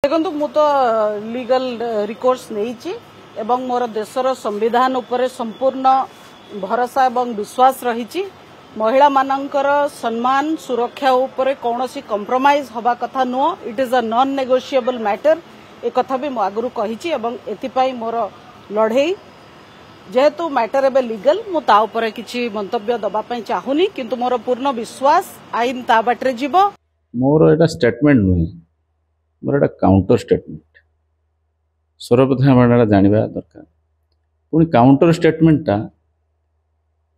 देखो मु तो लीगल रिकोर्स नहीं एवं मोर देशर संविधान उपरे संपूर्ण भरोसा एवं विश्वास रही। महिला मानकर सम्मान सुरक्षा उपरे कौनसी कंप्रोमाइज हवा कथा नुह। It is a non negotiable matter. एक कथा भी मु आगु कही एवं मोर लड़ई जेहेतु मैटर एबे लीगल मु ता उपरे किछि मंतव्य दबा पई चाहुनी, किंतु मोर पूर्ण विश्वास आईन ता बाटरे जीवो। मोर एटा स्टेटमेंट नुहे, मोर एटा काउंटर स्टेटमेंट। सर्वप्रथम हम जानवा दरकार पुणी काउंटर स्टेटमेंटा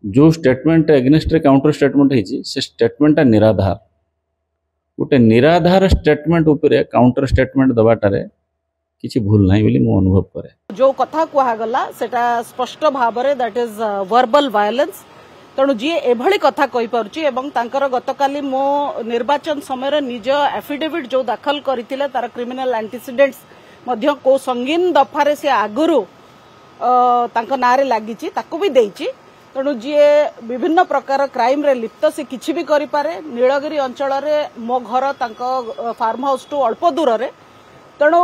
जो स्टेटमेंट एग्नेस्ट काउंटर स्टेटमेंट है से स्टेटमेंटा निराधार। गोटे निराधार स्टेटमेंट उपरे काउंटर स्टेटमेंट दबाटारे किसी भूल नहीं बोली मु अनुभव करे। जो कथा कहगला सेटा स्पष्ट भाव में दैट इज वर्बल वायलेंस। तेणु जी एभली कथा कहि पारुची एवं तांकर गतकाली मो निर्वाचन समय निज एफिडेविट जो दाखल करथिले तार क्रिमिनल एंटीसीडेंट्स मध्य को संगीन दफारे से आगुरु तांको नारे लागिची ताको भी देइची। तेणु जी विभिन्न प्रकार क्राइम रे लिप्त से किछि भी करि पारे। नीलगिरी अंचल रे मो घर तांको फार्म हाउस टू अल्प दूर रे। तेणु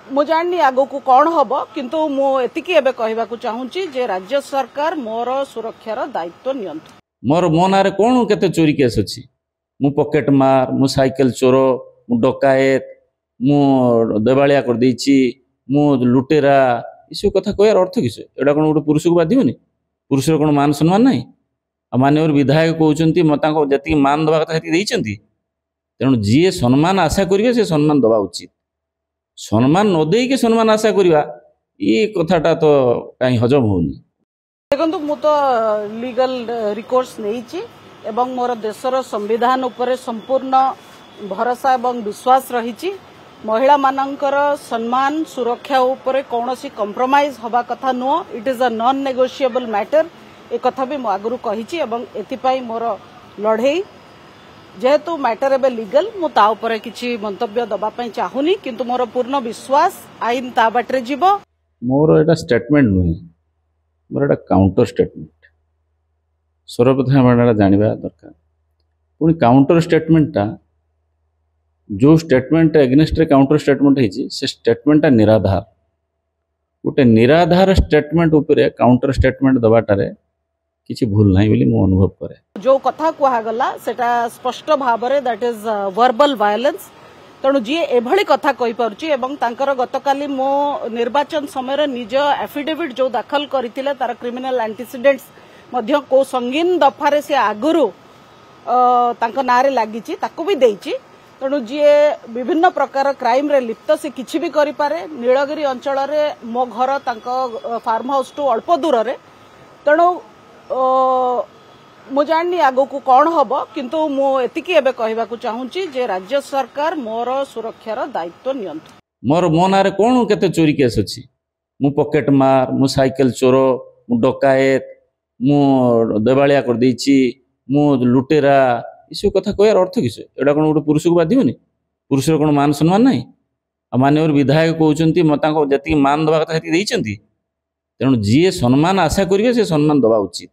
मु जाननी आगो को कौन हम, किंतु मु एतिकी एबे कहबाकू चाहूची जे राज्य सरकार मोर सुरक्षार दायित्व नियंतु। मोर मो नारे कौन केते चोरी केस अछि। मु पॉकेट मार, मु साइकिल चोर, मु डकायत, मु देवालिया कर देछि, मु लुटेरा, इसु कथा कहर अर्थ किछ। एडा कोन गोटे पुरुष को बाधिबनी? पुरुष कोन मान सम्मान नाही? आ माननीय विधायक कहउचंती मता को जति मान दबा कथा हेति देइचंती। तेणु जी सम्मान आशा करिवे से सम्मान दबा उचित। सम्मान न दे के सम्मान आशा करिवा ये कथाटा तो कहीं हजम होनी। देखो मु तो लीगल रिकोर्स नहीं एवं मोर देशर संविधान उपरे संपूर्ण भरोसा एवं विश्वास रही। महिला मानकर सम्मान सुरक्षा उपरे कौनसी कंप्रोमाइज हवा कथा नुह। It is a non negotiable matter. एक कथा भी मु आगु कही एवं मोर लड़ई जेहेतु मैटर एबे लीगल मु ता उपरे किछि मंतव्य दबा पई चाहुनी, किंतु मोर पूर्ण विश्वास आईन ता बाटरे जीवो। मोर एटा स्टेटमेंट नुहे, मोर एटा काउंटर स्टेटमेंट। सर्वप्रथम हम जानवा दरकार पुणी काउंटर स्टेटमेंटा जो स्टेटमेंट एग्नेस्ट काउंटर स्टेटमेंट है से स्टेटमेंटा निराधार। गोटे निराधार स्टेटमेंट उपरे काउंटर स्टेटमेंट दबाटारे किसी भूल नहीं बोली मु अनुभव करे। जो कथा कहगला सेटा स्पष्ट भाव में दैट इज वर्बल वायलेंस। तेणु जी एभली कथा कहि पारुची एवं तांकर गतकाली मो निर्वाचन समय निज एफिडेविट जो दाखल करथिले तार क्रिमिनल एंटीसीडेंट्स मध्य को संगीन दफारे से आगुरु तांको नारे लागिची ताको भी देइची। तेणु जी विभिन्न प्रकार क्राइम रे लिप्त से किछि भी करि पारे। नीलगिरी अंचल रे मो घर तांको फार्म हाउस टू अल्प दूर रे। तेणु मु जाननी आगो को कौन हम, किंतु मु एतिकी एबे कहबाकू चाहूची जे राज्य सरकार मोर सुरक्षार दायित्व नियंतु। मोर मो नारे कौन केते चोरी केस अछि। मु पॉकेट मार, मु साइकिल चोर, मु डकायत, मु देवालिया कर देछि, मु लुटेरा, इसु कथा कहर अर्थ किछ। एडा कोन गोटे पुरुष को बाधिबनी? पुरुष कोन मान सम्मान नाही? आ माननीय विधायक कहउचंती मता को जति मान दबा कथा हेति देइचंती। तेणु जी सम्मान आशा करिवे से सम्मान दबा उचित।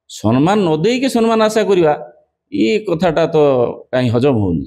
सम्मान न दे के सम्मान आशा करिवा ये कथाटा तो कहीं हजम होनी।